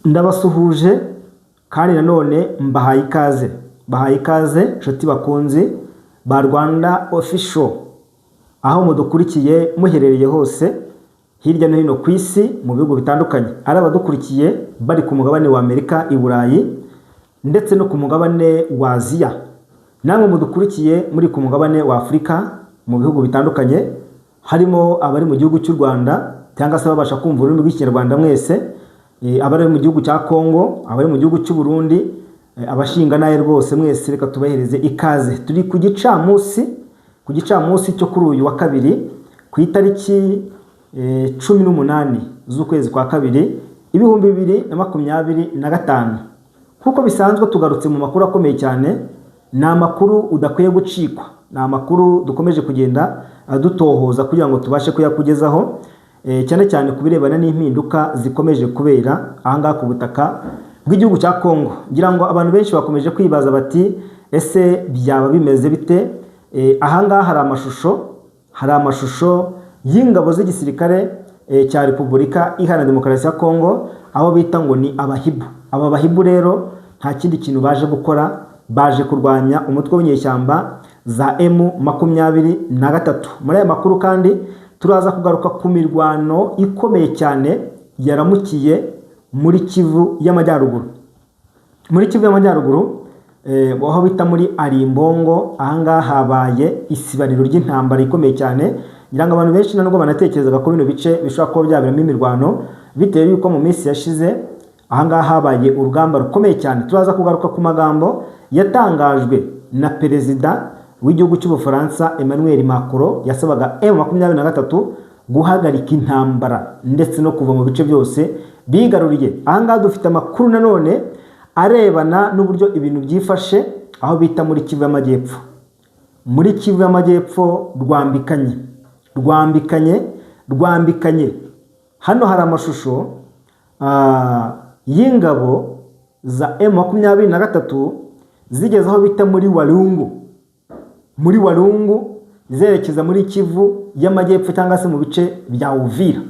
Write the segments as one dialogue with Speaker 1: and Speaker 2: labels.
Speaker 1: Ndabasuhuje kandi nanone mbahaye ikaze nshuti bakunzi ba Rwanda Official, aho mudukurikiye muherereye hose hirya no hino ku isi mu bihugu bitandukanye, ari abadukurikiye bari ku mugabane wa Amerika, i Burayi ndetse no ku mugabane wa Aziya, namwe mudukurikiye muri ku mugabane wa Afrika mu bihugu bitandukanye, harimo abari mu gihugu cy'u Rwanda cyangwa se babasha kumva ururimi rw'Ikinyarwanda mwese, abari mu gihugu cya Kongo, abari mu gihugu cy'u Burundi, abashinga naye rwose mwese reka tubahereze ikaze. Turi ku gicamunsi cyo kuri uyu wa kabiri ku itariki 18 z'ukwezi kwa kabiri 2025. Kuko bisanzwe tugarutse mu makuru akomeye cyane, ni amakuru udakwiye gucikwa, ni amakuru dukomeje kugenda dutohoza kugira ngo tubashe kuyakugezaho, cyane cyane kubirebana n'impinduka zikomeje kubera ahangaha ku butaka bw'igihugu cya Kongo. Ngira ngo abantu benshi bakomeje kwibaza bati ese byaba bimeze bite? Ahangaha hari amashusho y'ingabo z'igisirikare cya Repubulika Iharanira Demokarasi ya Kongo, aho bita ngo ni abahibu. Aba bahibu rero nta kindi kintu baje gukora, baje kurwanya umutwe w'inyeshyamba za M23. Muri aya makuru kandi turaza kugaruka ku mirwano ikomeye cyane yaramukiye muri Kivu y'Amajyaruguru. Muri Kivu y'Amajyaruguru aho bita muri Arimbongo, ahangaha habaye isibariro ry'intambara ikomeye cyane. Ngira ngo abantu benshi nubwo banatekerezaga ko bino bice bishobora kuba byabiramo imirwano, bitewe yuko mu minsi yashize ahangaha habaye urugamba rukomeye cyane. Turaza kugaruka ku magambo yatangajwe na perezida w'igihugu cy'Ubufaransa Emmanuel Macron, yasabaga M23 guhagarika intambara ndetse no kuva mu bice byose bigaruriye. Ahangaha dufite amakuru nanone arebana n'uburyo ibintu byifashe aho bita muri Kivu y'Amajyepfo. Muri Kivu y'Amajyepfo rwambikanye. Hano hari amashusho y'ingabo za M23 zigeze aho bita muri Walungu zerekeza muri Kivu y'Amajyepfo cyangwa se mu bice bya Uvira.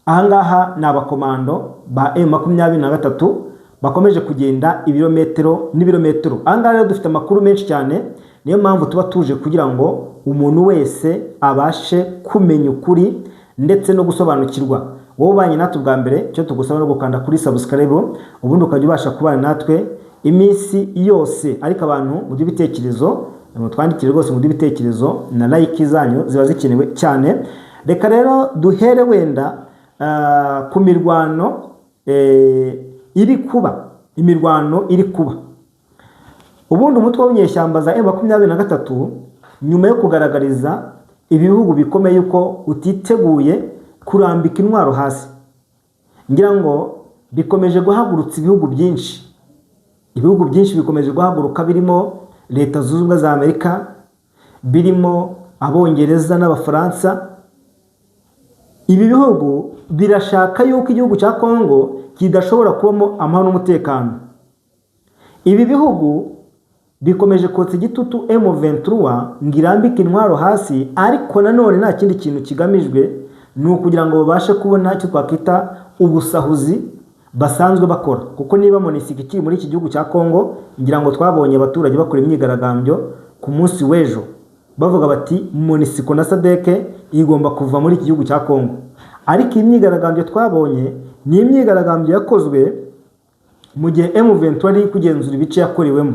Speaker 1: Ahangaha ni abakomando ba M23 bakomeje kugenda ibirometero n'ibirometero. Ahangaha rero dufite amakuru menshi cyane, niyo mpamvu tuba tuje kugira ngo umuntu wese abashe kumenya ukuri ndetse no gusobanukirwa. Wowe ubanye natwe bwa mbere, cyo tugusaba no gukanda kuri subscribe, ubundi ukajya ubasha kubana natwe iminsi yose. Ariko abantu mu by'ibitekerezo twandikire rwose mu by'ibitekerezo na like zanyu ziba zikenewe cyane. Reka rero duhere wenda ku mirwano iri kuba. Ubundi umutwe w'inyeshyamba za M23 nyuma yo kugaragariza ibihugu bikomeye uko utiteguye kurambika intwaro hasi, ngira ngo bikomeje guhagurutsa ibihugu byinshi bikomeje guhaguruka, birimo Leta Zunze Ubumwe za Amerika, birimo Abongereza n'Abafaransa. Ibi bihugu birashaka yuko igihugu cya Kongo kidashobora kubamo amahoro n'umutekano. Ibi bihugu bikomeje kotsa igitutu M23 ngirambike intwaro hasi, ariko nanone nta kindi kintu kigamijwe, ni ukugira ngo babashe kubona icyo twakwita ubusahuzi basanzwe bakora. Kuko niba MONUSCO ikiri muri iki gihugu cya Kongo, ngira ngo twabonye abaturage bakora imyigaragambyo ku munsi w'ejo bavuga bati MONUSCO na SADC igomba kuva muri iki gihugu cya Kongo. Ariko imyigaragambyo twabonye ni imyigaragambyo yakozwe mu gihe M23 ari kugenzura ibice yakorewemo.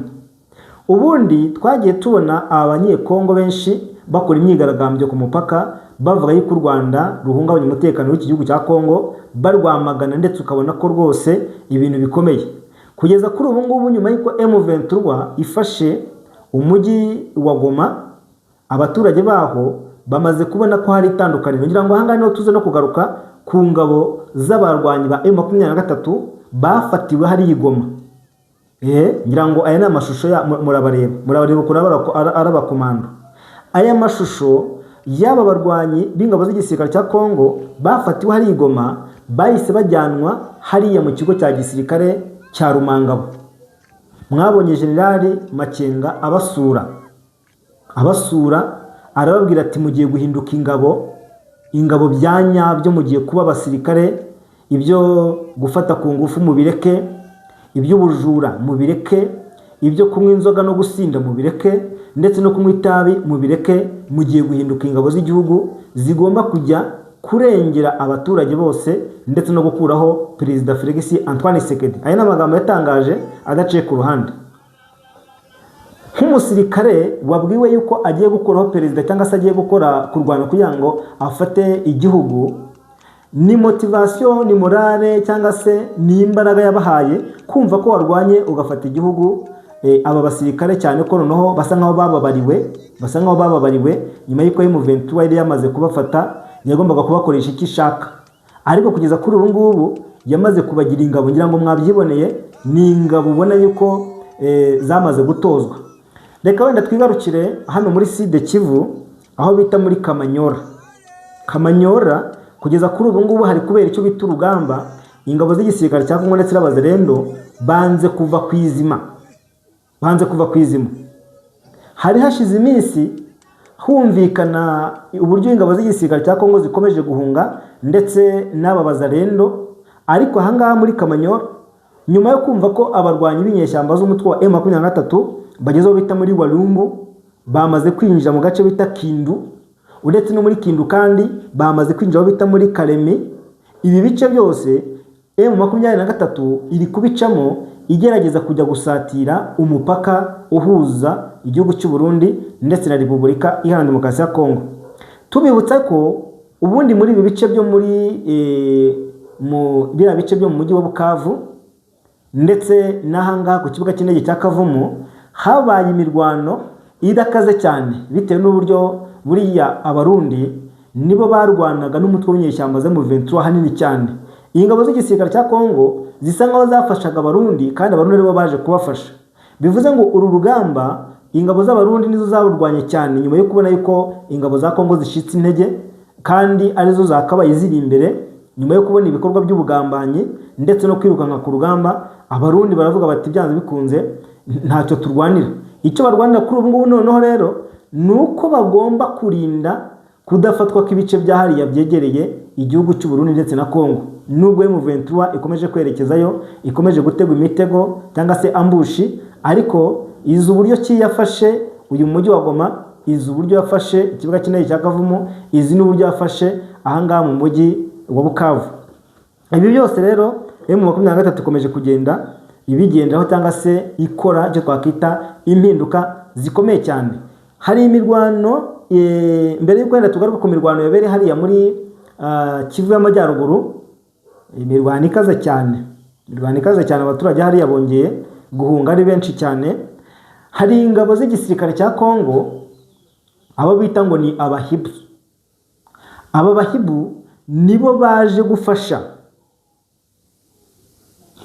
Speaker 1: Ubundi twagiye tubona abanyekongo benshi bakora imyigaragambyo ku mupaka bavuga yuko u Rwanda ruhungabanya umutekano w'iki gihugu cya Kongo, barwamagana ndetse ukabona ko rwose ibintu bikomeye. Kugeza kuri ubu ngubu, nyuma yuko M23 ifashe umujyi wa Goma, abaturage baho bamaze kubona ko hari itandukaniro. Ngira ngo ahangaha niho tuze no kugaruka ku ngabo z'abarwanyi ba M23 bafatiwe hari Goma. Ngira ngo aya ni amashusho murabareba ko ari abakomando. Aya mashusho y'aba barwanyi b'ingabo z'igisirikare cya Kongo bafatiwe hari Goma, bahise bajyanwa hariya mu kigo cya gisirikare cya Rumangabo. Mwabonye Generali Makenga abasura arababwira ati mugiye guhinduka ingabo bya nyabyo, mugiye kuba abasirikare, ibyo gufata ku ngufu mubireke, iby'ubujura mubireke, ibyo kunywa inzoga no gusinda mubireke, ndetse no kunywa itabi mubireke. Mugiye guhinduka ingabo z'igihugu zigomba kujya kurengera abaturage bose ndetse no gukuraho Perezida Felix Antoine Tshisekedi. Aya ni amagambo yatangaje adaciye ku ruhande. Nk'umusirikare wabwiwe yuko agiye gukuraho perezida cyangwa se agiye kurwana kugira ngo afate igihugu, ni motivation, ni morale cyangwa se ni imbaraga yabahaye kumva ko warwanye ugafata igihugu. Aba basirikare cyane ko noneho basa nkaho bababariwe nyuma y'uko M23 yari yamaze kubafata, yagombaga kubakoresha icyo ishaka, ariko kugeza kuri ubu ngubu yamaze kubagira ingabo. Ngira ngo mwabyiboneye, ni ingabo ubona yuko zamaze gutozwa. Reka wenda twigarukire hano muri Sud Kivu, aho bita muri Kamanyora. Kugeza kuri ubu ngubu hari kubera icyo bita urugamba. Ingabo z'igisirikare cya Kongo ndetse n'abazalendo banze kuva ku izima. Hari hashize iminsi humvikana uburyo ingabo z'igisirikare cya Kongo zikomeje guhunga ndetse n'aba bazalendo, ariko ahangaha muri Kamanyora, nyuma yo kumva ko abarwanyi b'inyeshyamba z'umutwe wa M23 bagezeho bita muri Walungu, bamaze kwinjira mu gace bita Kindu, uretse no muri Kindu kandi bamaze kwinjira bita muri Kalemi. Ibi bice byose M23 iri kubicamo igerageza kujya gusatira umupaka uhuza igihugu cy'u Burundi ndetse na Repubulika Iharanira Demokarasi ya Kongo. Tubibutsa ko ubundi muri ibi bice byo muri biriya bice byo mu mujyi wa Bukavu ndetse n'ahanga ku kibuga cy'indege cya Kavumu habaye imirwano idakaze cyane, bitewe n'uburyo buriya abarundi nibo barwanaga n'umutwe w'inyeshyamba za M23 hanini cyane. Ingabo z'igisirikare cya Kongo zisa nkaho zafashaga abarundi kandi abarundi nibo baje kubafasha. Bivuze ngo uru rugamba ingabo z'abarundi nizo zarurwanye cyane, nyuma yo kubona yuko ingabo za Kongo zishitse intege kandi arizo zakabaye ziri imbere. Nyuma yo kubona ibikorwa by'ubugambanyi ndetse no kwirukanka ku rugamba, abarundi baravuga bati byanze bikunze ntacyo turwanira. Icyo barwanira kuri ubu ngubu noneho rero nuko bagomba kurinda kudafatwa kw'ibice byahariya byegereye igihugu cy'u Burundi ndetse na Kongo. Nubwo M23 ikomeje kwerekezayo, ikomeje gutegwa imitego cyangwa se ambushi, ariko izi uburyo ki yafashe uyu mujyi wa Goma, izi uburyo yafashe ikibuga cy'indege cya Kavumu, izi n'uburyo yafashe ahangaha mu mujyi wa Bukavu. Ibi byose rero M23 ikomeje kugenda ibigenderaho cyangwa se ikora icyo twakita impinduka zikomeye cyane. Hari imirwano mbere y'uko wenda tugaruka ku mirwano yabereye hariya muri Kivu y'Amajyaruguru, imirwano ikaze cyane, abaturage hariya bongeye guhunga ari benshi cyane. Hari ingabo z'igisirikare cya Kongo abo bita ngo ni abahibu. Aba bahibu nibo baje gufasha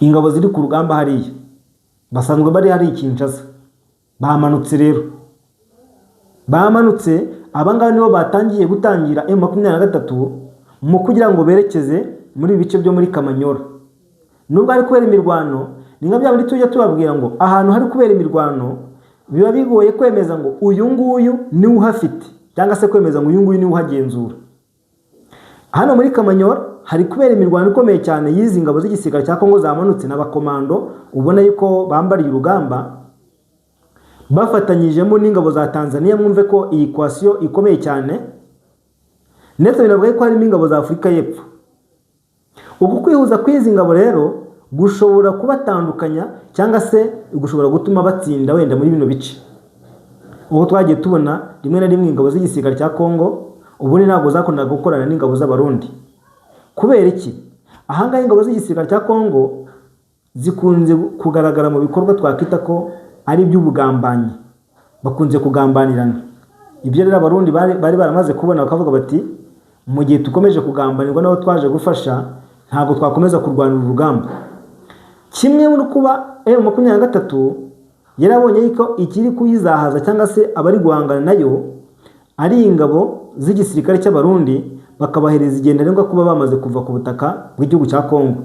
Speaker 1: ingabo ziri ku rugamba hariya, basanzwe bari hari Kinshasa. Bamanutse abangaba nibo batangiye gutangira M23 mu kugira ngo berekeze muri bice byo muri Kamanyora. Nubwo ari kubera imirwano, ni nka byabindi tujya tubabwira ngo ahantu hari kubera imirwano biba bigoye kwemeza ngo uyu nguyu ni uhafite cyangwa se kwemeza ngo uyu nguyu ni uhagenzura. Hano muri Kamanyora hari kubera imirwano ikomeye cyane yizi ingabo z'igisirikare cya Kongo zamanutse n'abakomando, ubona yuko bambariye urugamba bafatanyijemo n'ingabo za Tanzania. Mwumve ko iyi equation ikomeye cyane, ndetse binavuga ko harimo ingabo za Afurika y'Epfo. Uku kwihuza kw'izi ngabo rero gushobora kubatandukanya cyangwa se gushobora gutuma batsinda wenda muri bino bice. Uko twagiye tubona rimwe na rimwe ingabo z'igisirikare cya Kongo ubundi ntabwo zakundaga gukorana n'ingabo z'abarundi. Kubera iki? Ahangaha ingabo z'igisirikare cya Kongo zikunze kugaragara mu bikorwa twakita ko ari iby'ubugambanyi, bakunze kugambanirana. Ibyo rero abarundi bari baramaze kubona, bakavuga bati mu gihe tukomeje kugambanirwa nabo twaje gufasha, ntabwo twakomeza kurwanira urugamba. Kimwe muri kuba M23 yarabonye yuko ikiri kuyizahaza cyangwa se abari guhangana nayo ari ingabo z'igisirikare cy'abarundi, bakabahereza igendanirwa kuba bamaze kuva ku butaka bw'igihugu cya Kongo.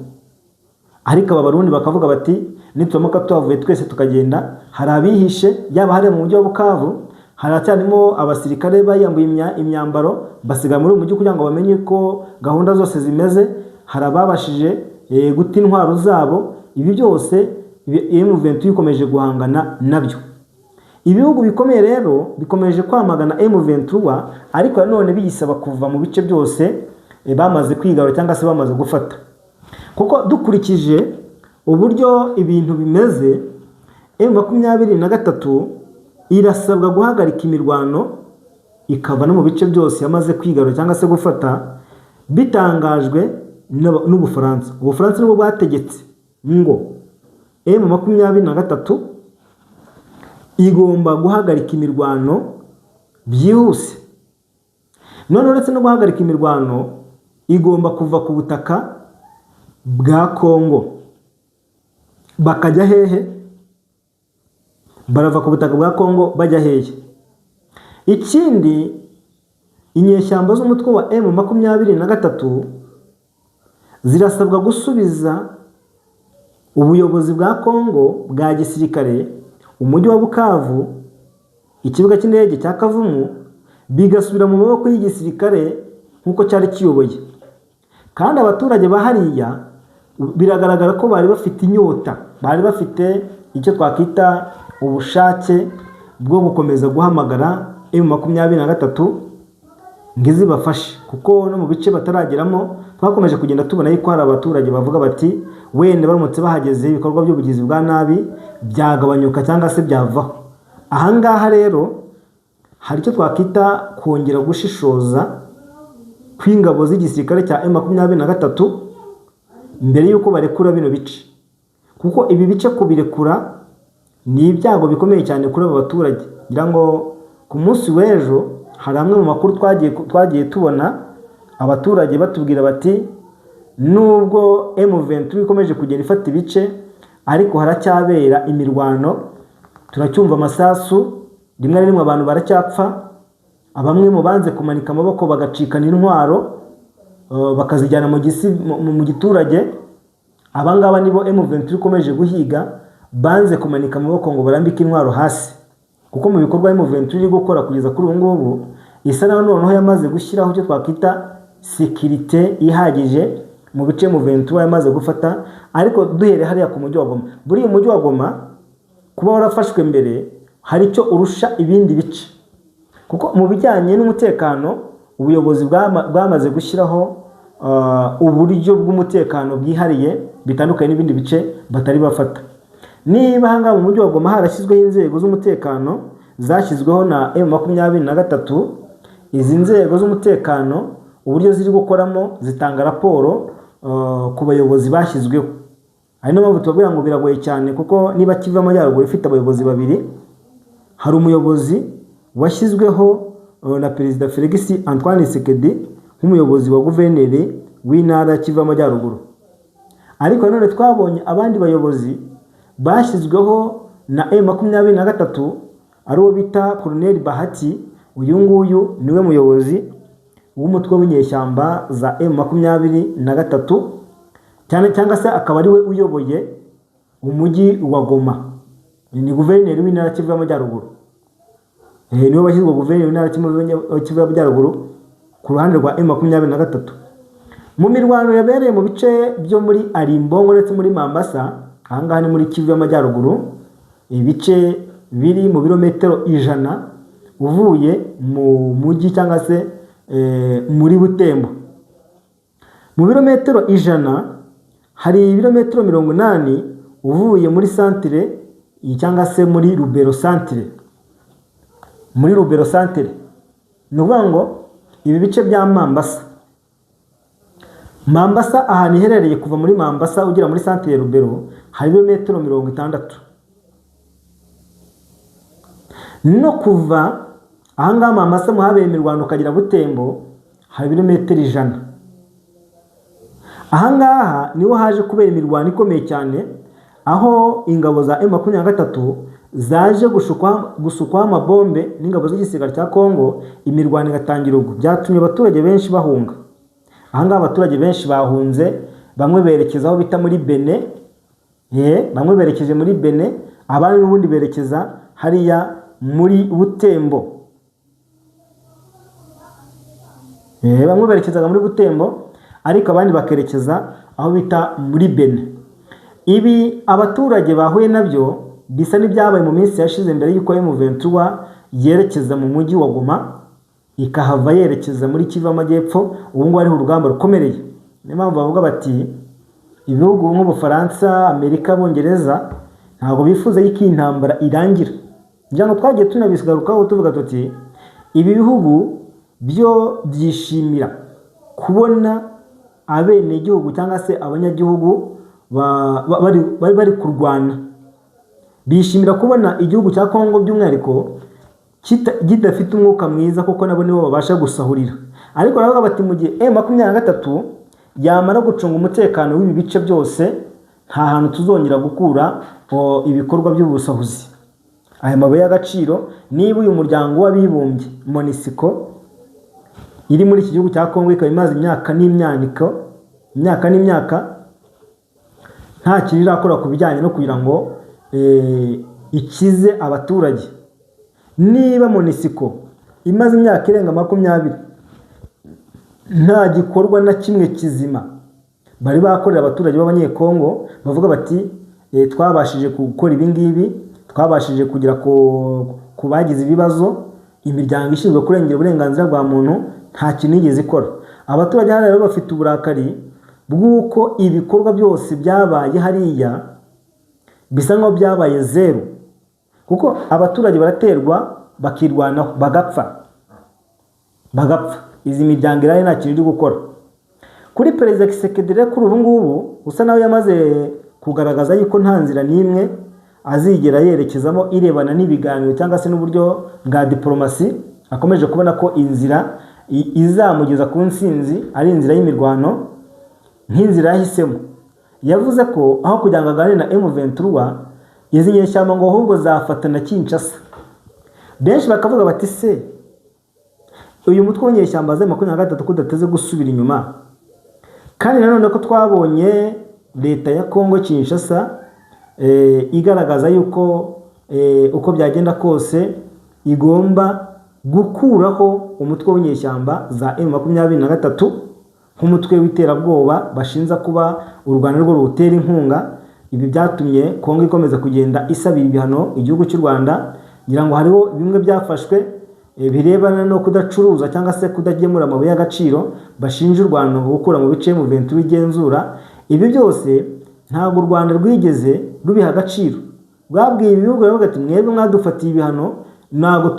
Speaker 1: Ariko aba barundi bakavuga bati nituramuka tuhavuye twese tukagenda, hari abihishe yaba hari mu mujyi wa Bukavu, haracyarimo abasirikare bayambuye imyambaro basiga muri umujyi kugira ngo bamenye ko gahunda zose zimeze. hari ababashije guta intwaro zabo. Ibi byose M23 ikomeje guhangana nabyo. Ibihugu bikomeye rero bikomeje kwamagana M23, ariko nanone biyisaba kuva mu bice byose bamaze kwigarura cyangwa se bamaze gufata. Kuko dukurikije uburyo ibintu bimeze, M23 irasabwa guhagarika imirwano ikava no mu bice byose yamaze kwigarura cyangwa se gufata, bitangajwe n'Ubufaransa. Ubufaransa nibwo bwategetse ngo M23 igomba guhagarika imirwano byihuse. None uretse no guhagarika imirwano, igomba kuva ku butaka bwa Kongo bakajya hehe? Barava ku butaka bwa Kongo bajya hehe? Ikindi, inyeshyamba z'umutwe wa M23 zirasabwa gusubiza ubuyobozi bwa Kongo bwa gisirikare, umujyi wa Bukavu, ikibuga cy'indege cya Kavumu, bigasubira mu maboko y'igisirikare nk'uko cyari kiyoboye. Kandi abaturage bahariya biragaragara ko bari bafite inyota, bari bafite icyo twakwita ubushake bwo gukomeza guhamagara M23 ngizi bafashe, kuko no mu bice batarageramo twakomeje kugenda tubona yuko hari abaturage bavuga bati wenda baramutse bahageze ibikorwa by'ubugizi bwa nabi byagabanyuka cyangwa se byavaho. Ahangaha rero hari icyo twakita kongera gushishoza kw'ingabo z'igisirikare cya M23 mbere yuko barekura bino bice, kuko ibi bice kubirekura ni ibyago bikomeye cyane kuri aba baturage. Ngira ngo ku munsi w'ejo hari amwe mu makuru twagiye tubona abaturage batubwira bati nubwo M23 ikomeje kugenda ifata ibice, ariko haracyabera imirwano, turacyumva amasasu, rimwe na rimwe abantu baracyapfa, abamwe mu banze kumanika amaboko bagacikana intwaro bakazijyana mu giturage. Abangaba nibo M23 ikomeje guhiga, banze kumanika amaboko ngo barambike intwaro hasi, kuko mu bikorwa M23 iri gukora kugeza kuri ubu ngubu isa naho noneho yamaze gushyiraho icyo twakwita sekirite ihagije mu bice M23 yamaze gufata. Ariko duhere hariya ku mujyi wa Goma, buri mujyi wa Goma kuba warafashwe mbere hari icyo urusha ibindi bice, kuko mu bijyanye n'umutekano ubuyobozi bwamaze gushyiraho uburyo bw'umutekano bwihariye bitandukanye n'ibindi bice batari bafata. Niba hanga mu mujyi wa Goma harashyizweho inzego z'umutekano zashyizweho na M23, izi nzego z'umutekano uburyo ziri gukoramo zitanga raporo ku bayobozi bashyizweho. Ari no mpamvu tubabwira ngo biragoye cyane, kuko niba Kivu y'Amajyaruguru ifite abayobozi babiri, hari umuyobozi washyizweho na Perezida Felix Antoine Tshisekedi nk'umuyobozi wa guverineri w'intara Kivu y'Amajyaruguru, ariko nanone twabonye abandi bayobozi bashyizweho na M23 ari uwo bita Colonel Bahati. Uyu nguyu niwe muyobozi w'umutwe w'inyeshyamba za M23 cyangwa se akaba ari we uyoboye umujyi wa Goma, ni guverineri w'intara Kivu y'Amajyaruguru. Niwe washyizwe guverineri w'intara Kivu y'Amajyaruguru ku ruhande rwa M23. Mu mirwano yabereye mu bice byo muri Arimbongo ndetse muri Mambasa, ahangaha ni muri Kivu y'Amajyaruguru, ibice biri mu birometero 100 uvuye mu mujyi cyangwa se muri Butembo. Mu birometero 100 hari ibirometero 80 uvuye muri centre cyangwa se muri Lubero centre. Muri Lubero centre ni ukuvuga ngo ibi bice bya Mambasa ahantu iherereye kuva muri Mambasa ugera muri centre ya Lubero hari ibirometero 60. No kuva ahangaha Mambasa muhabeye imirwano ukagera Butembo hari ibirometero 100. Ahangaha niho haje kubera imirwano ikomeye cyane, aho ingabo za M23 zaje gusukwa amabombe n'ingabo z'igisirikare cya Kongo, imirwano igatangira ubwo byatumye abaturage benshi bahunga. Ahangaha abaturage benshi bahunze, bamwe berekeza aho bita muri Bene, bamwe berekeje muri Bene, abandi n'ubundi berekeza hariya muri Butembo. Bamwe berekezaga muri Butembo, ariko abandi bakerekeza aho bita muri Benin. Ibi abaturage bahuye nabyo bisa n'ibyabaye mu minsi yashize mbere y'uko M23 yerekeza mu mujyi wa Goma ikahava yerekeza muri Kivu y'Amajyepfo. Ubu ngubu ariho urugamba rukomereye. Niyo mpamvu bavuga bati ibihugu nk'Ubufaransa, Amerika, Abongereza ntabwo bifuza y'iko intambara irangira. Ngira ngo twagiye tunabisigarukaho tuvuga tuti ibi bihugu byo byishimira kubona abene igihugu cyangwa se abanyagihugu bari kurwana. Bishimira kubona igihugu cya Kongo by'umwihariko kidafite umwuka mwiza kuko nabo nibo babasha gusahurira. Ariko navuga bati mu gihe M23 yamara gucunga umutekano w'ibi bice byose nta hantu tuzongera gukura ibikorwa by'ubusahuzi. Aya mabuye y'agaciro niba uyu muryango w'abibumbye MONUSCO iri muri iki gihugu cya Kongo ikaba imaze imyaka n'imyaka nta kintu irakora ku bijyanye no kugira ngo ikize abaturage. Niba MONUSCO imaze imyaka irenga 20 nta gikorwa na kimwe kizima bari bakorera abaturage b'abanyekongo, bavuga bati twabashije gukora ibi ngibi, twabashije kugera ku bagize ibibazo, imiryango ishinzwe kurengera uburenganzira bwa muntu nta kintu yigeze ikora. Abaturage hano rero bafite uburakari bw'uko ibikorwa byose byabaye hariya bisa nkaho byabaye zero, kuko abaturage baraterwa bakirwanaho bagapfa. Izi miryango irari nta kintu iri gukora. Kuri Perezida Tshisekedi rero kuri ubu ngubu usa nawe yamaze kugaragaza yuko nta nzira n'imwe azigera yerekezamo irebana n'ibiganiro cyangwa se n'uburyo bwa diplomasi. Akomeje kubona ko inzira izamugeza ku ntsinzi ari inzira y'imirwano nk'inzira yahisemo. Yavuze ko aho kugira ngo aganire na M23 izi nyeshyamba ngo ahubwo zafatana Kinshasa. Benshi bakavuga bati se uyu mutwe w'nyeshyamba za M23 kudateze gusubira inyuma, kandi nanone ko twabonye leta ya Kongo Kinshasa igaragaza yuko uko byagenda kose igomba gukuraho umutwe w'nyeshyamba za M23 nk'umutwe w'iterabwoba bashinza kuba u Rwanda rwo rutera inkunga. Ibi byatumye Kongo ikomeza kugenda isabira ibihano igihugu cy'u Rwanda. Ngira ngo hariho bimwe byafashwe birebana no kudacuruza cyangwa se kudagemura amabuye y'agaciro bashinja u Rwanda ngo gukura mu bice M23 igenzura. Ibi byose ntabwo u Rwanda rwigeze rubiha agaciro. Rwabwiye ibihugu bavuga ati mwebwe mwadufatiye ibihano, ntabwo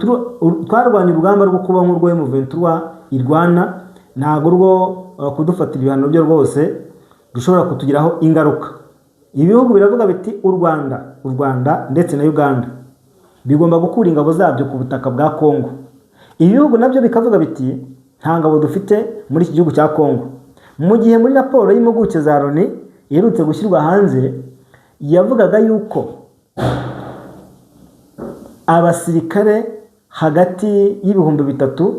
Speaker 1: twarwanya urugamba rwo kuba nk'urwo M23 irwana, ntabwo rwo kudufatira ibihano byo rwose rushobora kutugiraho ingaruka. Ibihugu biravuga biti u Rwanda ndetse na Uganda bigomba gukura ingabo zabyo ku butaka bwa Kongo. Ibihugu nabyo bikavuga biti nta ngabo dufite muri iki gihugu cya Kongo. Mu gihe muri raporo y'impuguke za Loni iherutse gushyirwa hanze yavugaga yuko abasirikare hagati y'ibihumbi 3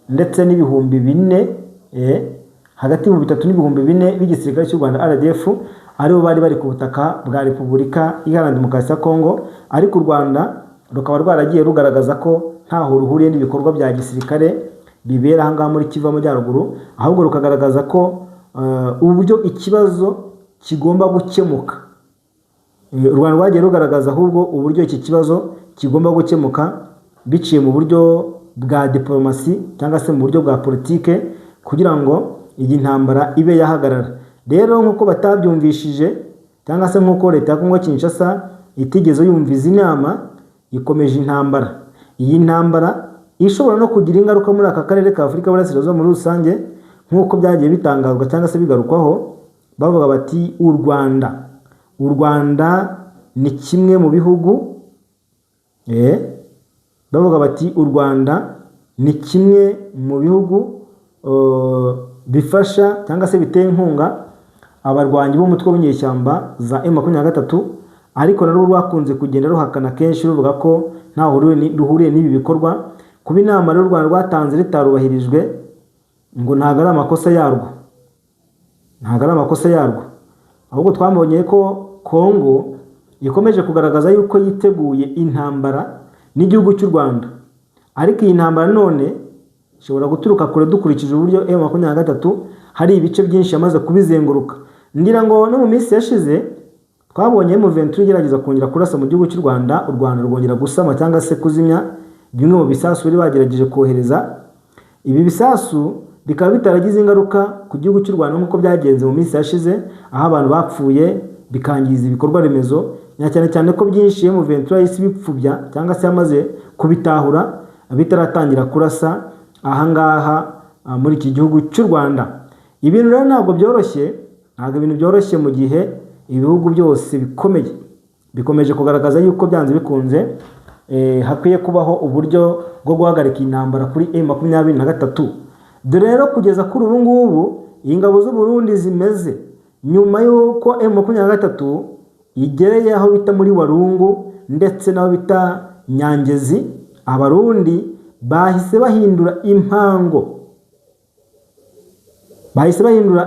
Speaker 1: ndetse n'ibihumbi 4 hagati y'ibihumbi 3 n'ibihumbi 4 b'igisirikare cy'u Rwanda RDF aribo bari ku butaka bwa Repubulika Iharanira Demokarasi ya Kongo, ariko u Rwanda rukaba rwaragiye rugaragaza ko ntaho ruhuriye n'ibikorwa bya gisirikare bibera aha ngaha muri Kivu y'Amajyaruguru, ahubwo rukagaragaza ko uburyo ikibazo kigomba gukemuka. U Rwanda rwagiye rugaragaza ahubwo uburyo iki kibazo kigomba gukemuka biciye mu buryo bwa diplomasi cyangwa se mu buryo bwa politike kugira ngo iyi ntambara ibe yahagarara. Rero nk'uko batabyumvishije cyangwa se nk'uko leta ya Kongo Kinshasa itigeze yumviza inama, ikomeje intambara. Iyi ntambara ishobora no kugira ingaruka muri aka karere ka Afurika y'Uburasirazuba muri rusange, nk'uko byagiye bitangazwa cyangwa se bigarukwaho bavuga bati u Rwanda ni kimwe mu bihugu bavuga bati u Rwanda ni kimwe mu bihugu bifasha cyangwa se biteye inkunga abarwanyi b'umutwe w'inyeshyamba za M23, ariko narwo rwakunze kugenda ruhakana kenshi ruvuga ko nta ruhuriye n'ibi bikorwa. Kuba inama rero u Rwanda rwatanze ritarubahirijwe ngo ntago ari amakosa yarwo, ahubwo twamubonye ko Kongo ikomeje kugaragaza yuko yiteguye intambara n'igihugu cy'u Rwanda, ariko iyi ntambara none ishobora guturuka kure dukurikije uburyo M23 hari ibice byinshi yamaze kubizenguruka. Ngira ngo no mu minsi yashize twabonye M23 igerageza kongera kurasa mu gihugu cy'u Rwanda, u Rwanda rwongera gusama cyangwa se kuzimya bimwe mu bisasu bari bagerageje kohereza. Ibi bisasu bikaba bitaragize ingaruka ku gihugu cy'u Rwanda nk'uko byagenze mu minsi yashize, aho abantu bapfuye bikangiza ibikorwa remezo, cyane cyane ko byinshi M23 yahise bipfubya cyangwa se yamaze kubitahura bitaratangira kurasa ahangaha muri iki gihugu cy'u Rwanda. Ibintu rero ntabwo byoroshye mu gihe ibihugu byose bikomeje kugaragaza yuko byanze bikunze hakwiye kubaho uburyo bwo guhagarika intambara kuri M23. Dore rero kugeza kuri ubu ngubu ingabo z'u Burundi zimeze nyuma yuko M23 igereye aho bita muri Walungu ndetse n'aho bita Nyangezi, abarundi bahise bahindura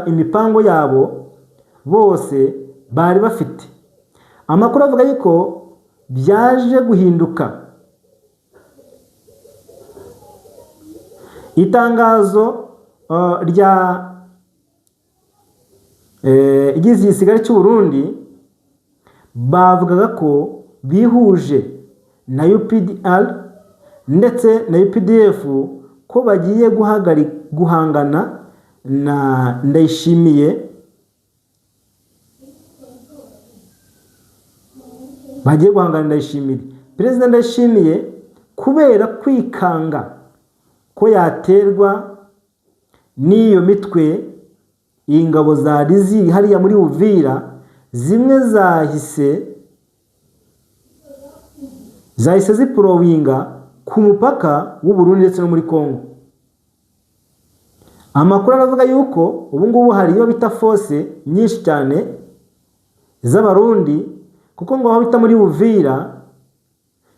Speaker 1: imipango yabo bose bari bafite. Amakuru avuga yuko byaje guhinduka. Itangazo igize igisigari cy'u Burundi bavugaga ko bihuje na UPDR ndetse na UPDF ko bagiye guhangana na Ndayishimiye, Perezida Ndayishimiye kubera kwikanga ko yaterwa n'iyo mitwe. Ingabo zari ziri hariya muri Uvira zimwe zahise ziprowinga ku mupaka w'u Burundi ndetse no muri Kongo. Amakuru aravuga yuko ubu ngubu hari iyo bita force nyinshi cyane z'abarundi, kuko ngo aho bita muri Uvira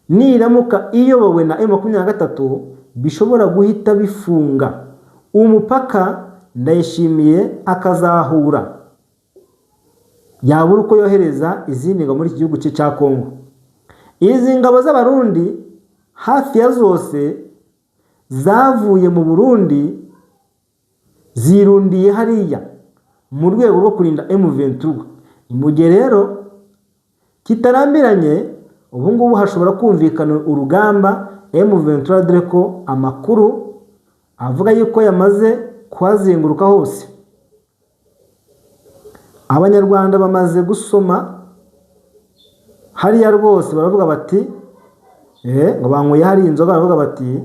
Speaker 1: niramuka iyobowe na M23 bishobora guhita bifunga umupaka. Ndayishimiye akazahura yabura uko yohereza izindi ngabo muri iki gihugu cya Kongo. Izi ngabo z'abarundi hafi ya zose zavuye mu Burundi zirundiye hariya mu rwego rwo kurinda M23. Mu gihe rero kitarambiranye ubu ngubu hashobora kumvikana urugamba M23, dore ko amakuru avuga yuko yamaze kuhazenguruka hose. Abanyarwanda bamaze gusoma hariya rwose baravuga bati ngo banyweye hari inzoga, baravuga bati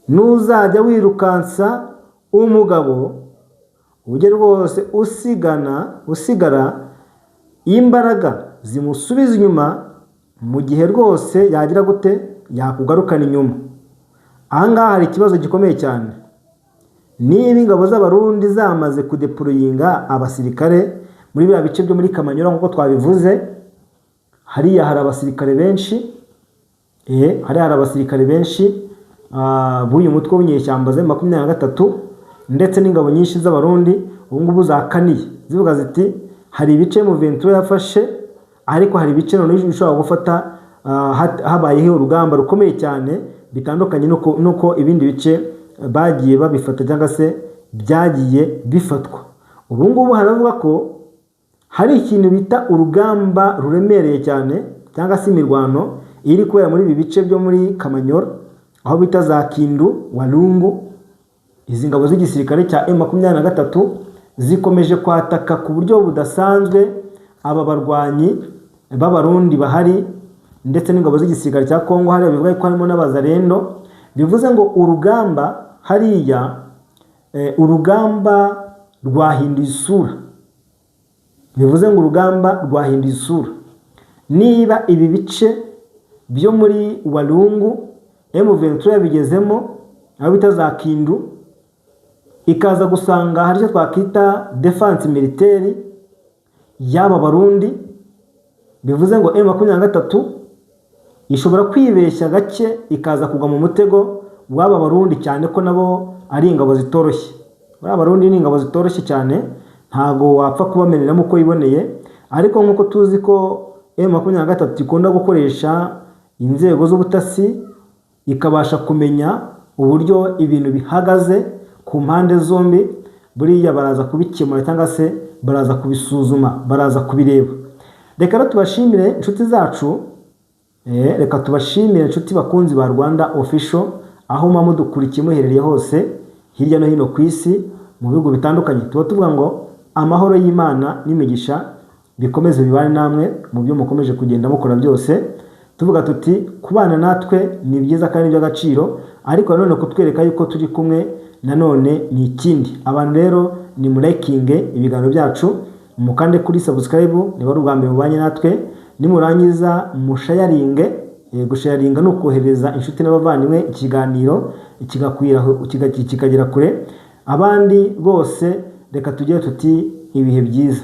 Speaker 1: nuzajya wirukansa umugabo ujye rwose usigara imbaraga zimusubiza inyuma mu gihe rwose yagira gute yakugarukana inyuma. Ahangaha hari ikibazo gikomeye cyane. Niba ingabo z'abarundi zamaze kudeployinga abasirikare muri biriya bice byo muri Kamanyora nk'uko twabivuze, hariya hari abasirikare benshi b'uyu mutwe w'inyeshyamba za M23 ndetse n'ingabo nyinshi z'abarundi ubu ngubu zakaniye zivuga ziti hari ibice mu Ventura yafashe, ariko hari ibice none bishobora gufata habayeho urugamba rukomeye cyane bitandukanye nuko ibindi bice bagiye babifata cyangwa se byagiye bifatwa. Ubu ngubu haravuga ko hari ikintu bita urugamba ruremereye cyane cyangwa se imirwano iri kubera muri ibi bice byo muri Kamanyora aho bita za Kindu, Walungu. Izi ngabo z'igisirikare cya M23 zikomeje kwataka ku buryo budasanzwe aba barwanyi b'abarundi bahari ndetse n'ingabo z'igisirikare cya Kongo hariya bivuga ko harimo n'abazarendo. Bivuze ngo urugamba hariya urugamba rwahinduye isura. Niba ibi bice byo muri Walungu M23 bigezemo aho bita za Kindu, ikaza gusanga hari icyo twakita defense militaire y'aba barundi, bivuze ngo M23 ishobora kwibeshya gake ikaza kugwa mu mutego w'aba barundi, cyane ko nabo ari ingabo zitoroshye. Aba barundi ni ingabo zitoroshye cyane, ntago wapfa kubameneramo uko yiboneye. Ariko nkuko tuzi ko M23 ikunda gukoresha inzego z'ubutasi ikabasha kumenya uburyo ibintu bihagaze ku mpande zombi, buriya baraza kubikemura cyangwa se baraza kubisuzuma, baraza kubireba. Reka rero tubashimire inshuti zacu, reka tubashimire inshuti bakunzi ba Rwanda Official, aho mudukurikiye muherereye hose hirya no hino ku isi mu bihugu bitandukanye. Tuba tuvuga ngo amahoro y'Imana n'imigisha bikomeze bibane namwe mu byo mukomeje kugenda mukora byose. Tuvuga tuti kubana natwe ni byiza kandi by'agaciro, ariko nanone kutwereka yuko turi kumwe nanone ni ikindi. Abantu rero ni murakinge ibiganiro byacu, mukande kuri subscribe niba ari ubwa mbere mubanye natwe, nimurangiza mushayaringe. Gushayaringa no kohereza inshuti n'abavandimwe ikiganiro kikagera kure abandi bose. Reka tugire tuti ibihe byiza.